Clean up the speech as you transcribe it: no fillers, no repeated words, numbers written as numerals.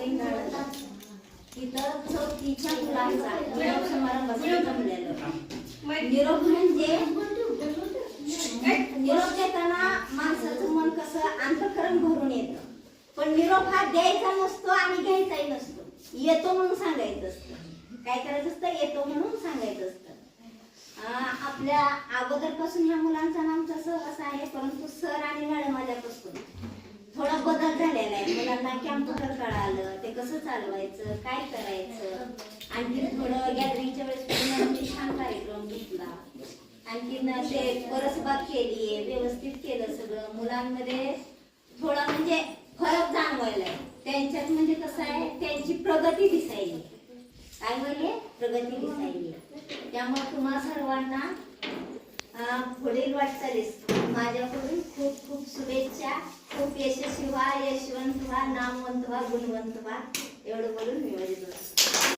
बेंगाळला तिथं चौथीच्या मुलांचा निरोप समारंभासाठी जमलेलं. निरोप म्हणजे निरोप देताना माणसाचं मन कसं अंतःकरण भरून येतं, पण निरोप हा द्यायचा नसतो आणि घ्यायचाही नसतो. येतो म्हणून सांगायचं असतं. काय करायचं असतं? येतो म्हणून सांगायचं असतं. आपल्या अगोदरपासून ह्या मुलांचा नाम तसं असं आहे, परंतु सर आणि मॅडम आल्यापासून थोडा बदल झालेला आहे. मुलांना कॅम्प्युटर कळालं, ते कसं चालवायचं, काय करायचं. आणखी थोडं गॅदरिंगच्या वेळेस छान कार्यक्रम घेतला. आणखीन ते परसबाग केली, व्यवस्थित केलं सगळं. मुलांमध्ये थोडा म्हणजे फरक जाणवायलाय त्यांच्यात. म्हणजे कसं आहे, त्यांची प्रगती दिसायली. काय म्हणजे प्रगती दिसायली. त्यामुळे तुम्हा सर्वांना पुढील वाटचालीस माझ्याकडून खूप खूप शुभेच्छा. खूप यशस्वी व्हा, यशवंत व्हा, नामवंत व्हा, गुणवंत व्हा. एवढं बोलून मी